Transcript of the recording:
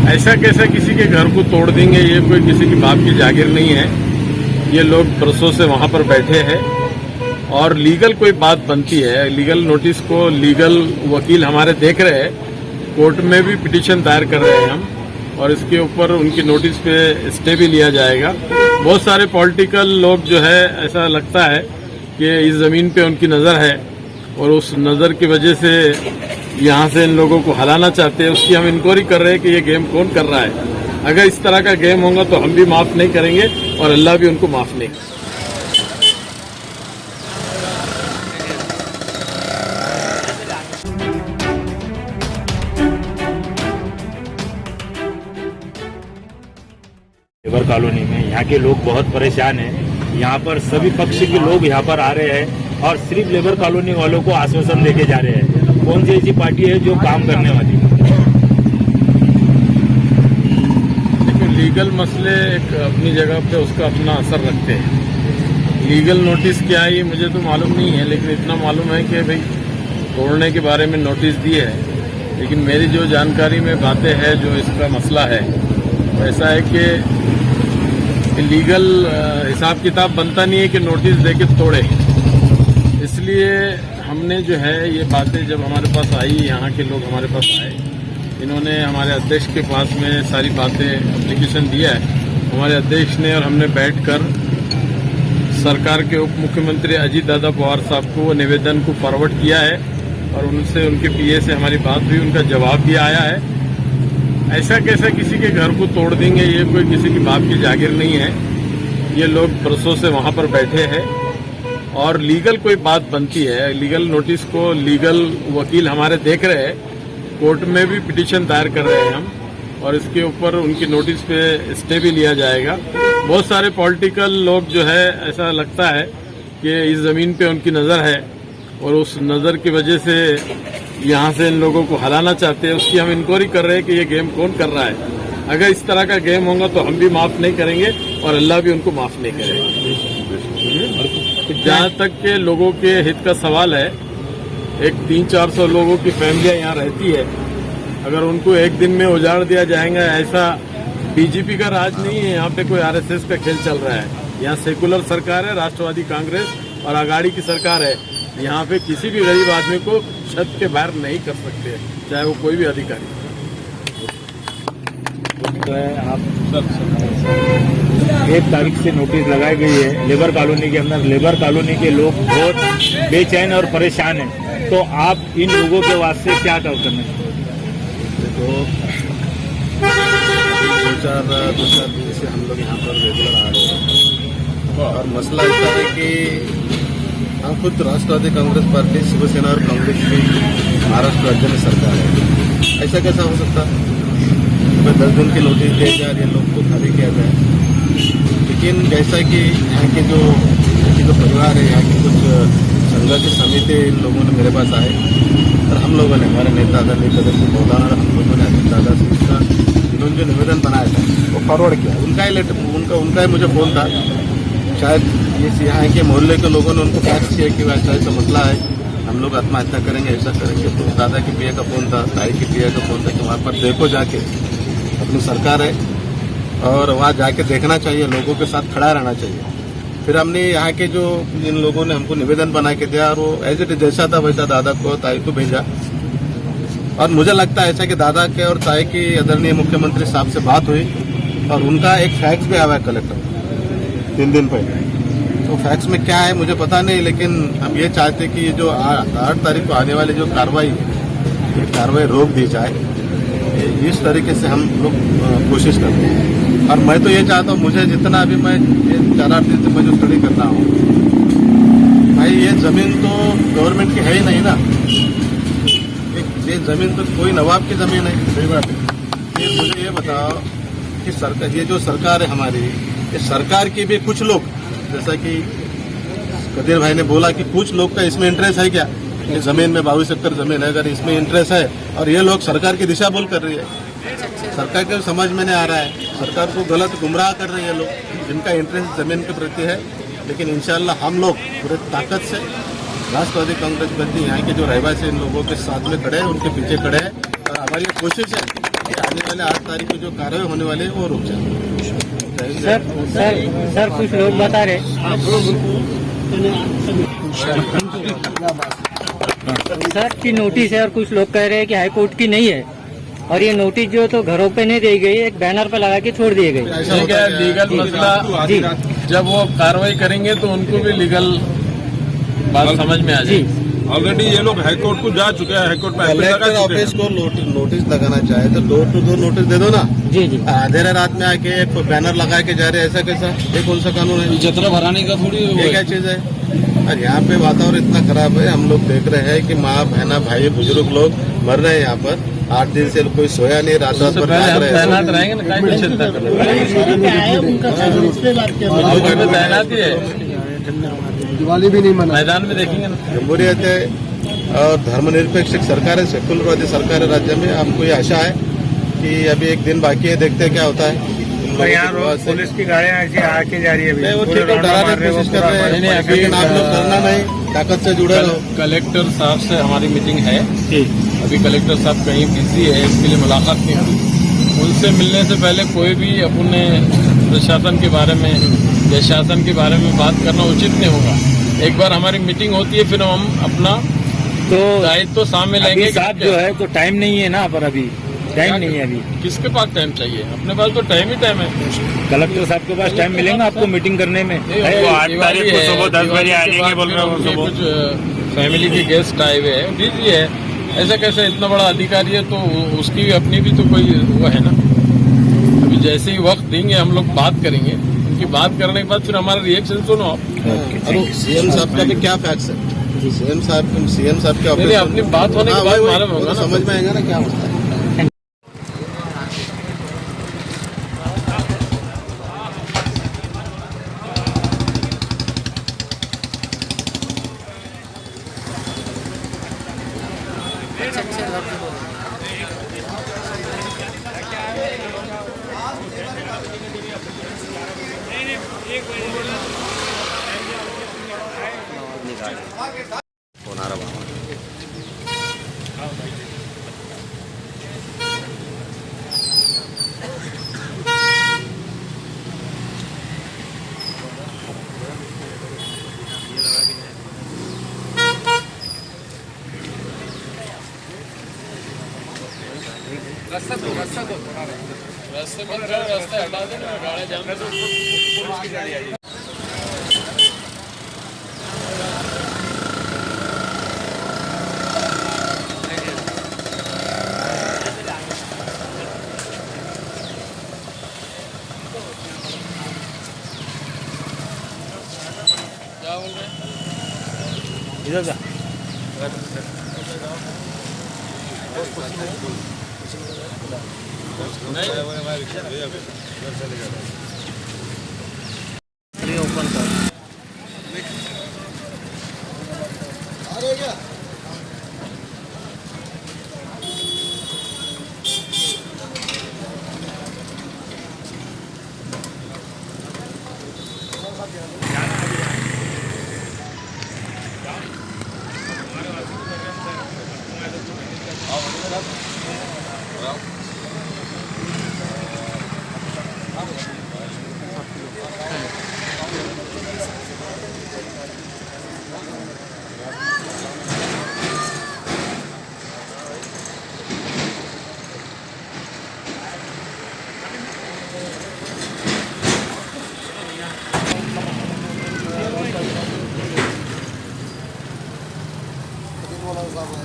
ऐसा कैसा किसी के घर को तोड़ देंगे, ये कोई किसी की बाप की जागीर नहीं है। ये लोग बरसों से वहां पर बैठे हैं और लीगल कोई बात बनती है, लीगल नोटिस को लीगल वकील हमारे देख रहे हैं, कोर्ट में भी पिटीशन दायर कर रहे हैं हम, और इसके ऊपर उनकी नोटिस पे स्टे भी लिया जाएगा। बहुत सारे पॉलिटिकल लोग जो है, ऐसा लगता है कि इस ज़मीन पे उनकी नज़र है और उस नज़र की वजह से यहाँ से इन लोगों को हलाना चाहते हैं। उसकी हम इंक्वायरी कर रहे हैं कि ये गेम कौन कर रहा है। अगर इस तरह का गेम होगा तो हम भी माफ़ नहीं करेंगे और अल्लाह भी उनको माफ़ नहीं। लेबर कॉलोनी में यहाँ के लोग बहुत परेशान हैं। यहाँ पर सभी पक्ष के लोग यहाँ पर आ रहे हैं और सिर्फ लेबर कॉलोनी वालों को आश्वासन देके जा रहे हैं। कौन सी ऐसी पार्टी है जो काम करने वाली है? देखिए, लीगल मसले एक अपनी जगह पे उसका अपना असर रखते हैं। लीगल नोटिस क्या है ये मुझे तो मालूम नहीं है, लेकिन इतना मालूम है कि भाई तोड़ने के बारे में नोटिस दिए है। लेकिन मेरी जो जानकारी में बातें हैं, जो इसका मसला है, ऐसा है कि लीगल हिसाब किताब बनता नहीं है कि नोटिस देके तोड़े। इसलिए हमने जो है ये बातें जब हमारे पास आई, यहाँ के लोग हमारे पास आए, इन्होंने हमारे अध्यक्ष के पास में सारी बातें एप्लीकेशन दिया है। हमारे अध्यक्ष ने और हमने बैठकर सरकार के उप मुख्यमंत्री अजीत दादा पवार साहब को वो निवेदन को फॉरवर्ड किया है और उनसे, उनके पीए से हमारी बात हुई, उनका जवाब भी आया है। ऐसा कैसा किसी के घर को तोड़ देंगे, ये कोई किसी की बाप की जागीर नहीं है। ये लोग बरसों से वहां पर बैठे हैं और लीगल कोई बात बनती है, लीगल नोटिस को लीगल वकील हमारे देख रहे हैं, कोर्ट में भी पिटीशन दायर कर रहे हैं हम, और इसके ऊपर उनकी नोटिस पे स्टे भी लिया जाएगा। बहुत सारे पॉलिटिकल लोग जो है, ऐसा लगता है कि इस ज़मीन पे उनकी नज़र है और उस नज़र की वजह से यहाँ से इन लोगों को हलाना चाहते हैं। उसकी हम इंक्वायरी कर रहे हैं कि ये गेम कौन कर रहा है। अगर इस तरह का गेम होगा तो हम भी माफ़ नहीं करेंगे और अल्लाह भी उनको माफ़ नहीं करेगा। जहाँ तक के लोगों के हित का सवाल है, एक 300-400 लोगों की फैमिलियाँ यहाँ रहती है, अगर उनको एक दिन में उजाड़ दिया जाएगा, ऐसा बीजेपी का राज नहीं है। यहाँ पे कोई आरएसएस का खेल चल रहा है। यहाँ सेकुलर सरकार है, राष्ट्रवादी कांग्रेस और आघाड़ी की सरकार है। यहाँ पे किसी भी गरीब आदमी को छत के बाहर नहीं कर सकते, चाहे वो कोई भी अधिकारी। आप 1 तारीख से नोटिस लगाई गई है लेबर कॉलोनी के अंदर। लेबर कॉलोनी के लोग बहुत बेचैन और परेशान हैं, तो आप इन लोगों के वास्ते क्या करना चाहिए? तो 2-4 दिन से हम लोग यहाँ पर रेगुलर आ रहे हैं और मसला ऐसा है कि हम खुद राष्ट्रवादी कांग्रेस पार्टी, शिवसेना और कांग्रेस की महाराष्ट्र राज्य में सरकार है। ऐसा कैसा हो सकता है? 10 दिन की नोटिस दिया जाए, ये लोग को खाली किया जाए। लेकिन जैसा कि यहाँ के जो परिवार है, यहाँ की कुछ संघ की समिति, इन लोगों ने मेरे पास आए और हम लोगों ने, हमारे नेता आदरणीय सदस्य मौलाना, हम लोगों ने अजीत दादा से इसका इन्होंने जो निवेदन बनाया था वो फॉरवर्ड किया। उनका ही लेटर, उनका ही मुझे फ़ोन था। शायद ये यहाँ के मोहल्ले के लोगों ने उनको फैक्स किया कि ऐसा ऐसा मसला है, हम लोग आत्महत्या करेंगे, ऐसा करेंगे। तो दादा के पीए का फ़ोन था, ताई के पीए का फ़ोन था कि वहाँ पर देखो जाके, अपनी सरकार है और वहाँ जाके देखना चाहिए, लोगों के साथ खड़ा रहना चाहिए। फिर हमने यहाँ के जो इन लोगों ने हमको निवेदन बना के दिया और वो एज इट जैसा था वैसा दादा को, ताई को भेजा। और मुझे लगता है ऐसा कि दादा के और ताई की आदरणीय मुख्यमंत्री साहब से बात हुई और उनका एक फैक्स भी आया है कलेक्टर 3 दिन पहले। तो फैक्स में क्या है मुझे पता नहीं, लेकिन हम ये चाहते कि ये जो 8 तारीख को आने वाली जो कार्रवाई है, ये कार्रवाई रोक दी जाए। इस तरीके से हम लोग कोशिश करते हैं। और मैं तो ये चाहता हूँ, मुझे जितना अभी मैं ये 4-8 दिन से मैं जो स्टडी कर रहा हूँ, भाई ये ज़मीन तो गवर्नमेंट की है ही नहीं ना। ये ज़मीन तो कोई नवाब की ज़मीन है। सही बात है। ये मुझे ये बताओ कि सरकार, ये जो सरकार है हमारी, ये सरकार की भी कुछ लोग, जैसा कि कदीर भाई ने बोला कि कुछ लोग का इसमें इंटरेस्ट है क्या, कि ज़मीन में 22 एकड़ ज़मीन है, अगर इसमें इंटरेस्ट है और ये लोग सरकार की दिशा बोल कर रही है, सरकार को समझ में नहीं आ रहा है, सरकार को गलत गुमराह कर रहे हैं ये लोग, जिनका इंटरेस्ट ज़मीन के प्रति है। लेकिन इंशाल्लाह हम लोग पूरे ताकत से राष्ट्रवादी कांग्रेस पार्टी यहाँ के जो रहवासी इन लोगों के साथ में खड़े हैं, उनके पीछे खड़े हैं और हमारी कोशिश है कि आने वाले 8 तारीख को जो कार्रवाई होने वाली है वो रुक जाए। सर कुछ लोग बता रहे सर की नोटिस है और कुछ लोग कह रहे हैं कि हाई कोर्ट की नहीं है और ये नोटिस जो तो घरों पे नहीं दी गई, एक बैनर पे लगा के छोड़ दिए गए। ठीक है, लीगल मसला जी जब वो कार्रवाई करेंगे तो उनको भी लीगल बात समझ में आ जाएगी। ऑलरेडी ये लोग हाईकोर्ट को जा चुके हैं, हाईकोर्ट में appeal लगा कलेक्टर चुके ऑफिस हैं। को नोटिस लगाना चाहे तो डोर टू डोर नोटिस दे दो ना। जी जी आधे रात में आके एक बैनर लगा के जा रहे हैं, ऐसा कैसा? ये कौन सा कानून है? जतरा भराने का थोड़ी ये क्या चीज है? और यहाँ पे वातावरण इतना खराब है, हम लोग देख रहे हैं कि माँ बहना भाई बुजुर्ग लोग मर रहे हैं यहाँ पर। 8 दिन से कोई सोया नहीं, रात रात भर जाग रहे हैं। तैनात रहेंगे ना, काय की चिंता कर रहे हो? तैनात ही है, दिवाली भी नहीं मना। मैदान में देखेंगे ना। जमहूरियत है और धर्मनिरपेक्ष सरकार है, सेकुलरवादी सरकार है राज्य में। हमको ये आशा है कि अभी एक दिन बाकी है, देखते हैं क्या होता है। पुलिस की गाड़ियां ऐसी आके जा रही है। नहीं, वो ठीक है, डराने की कोशिश कर रहे नहीं, हैं, अभी लेकिन आप लोग करना नहीं, ताकत से जुड़े रहो। कलेक्टर साहब से हमारी मीटिंग है। अभी कलेक्टर साहब कहीं बिजी है, इसके लिए मुलाकात नहीं हुई। उनसे मिलने से पहले कोई भी अपने प्रशासन के बारे में या शासन के बारे में बात करना उचित नहीं होगा। एक बार हमारी मीटिंग होती है, फिर हम अपना तो दायित्व तो सामने अभी लेंगे। साहब जो है तो टाइम नहीं है ना, पर अभी टाइम नहीं है। अभी किसके पास टाइम चाहिए? अपने पास तो टाइम ही टाइम है। कलेक्टर साहब के पास टाइम मिलेगा आपको मीटिंग करने में? वो 8 तारीख को सुबह 10 बजे आ जाएंगे बोल रहे हैं। कुछ फैमिली के गेस्ट आए हुए हैं, बिजी है। ऐसा कैसे? इतना बड़ा अधिकारी है तो उसकी भी अपनी भी तो कोई वो है ना। अभी जैसे ही वक्त देंगे हम लोग बात करेंगे, उनकी बात करने के बाद फिर हमारा रिएक्शन सुनो आप। और सीएम साहब का भी क्या फैक्स है? सीएम साहब के ऑफिस नहीं, अपनी बात होने के बाद मालूम होगा ना। समझ में आएगा ना क्या होता है। फोन आ रहा है। रास्ते हटा देना, गाड़ी जाने दो। पुलिस की गाड़ी आई। क्या बोल रहे हैं? इधर जा। बोला साहब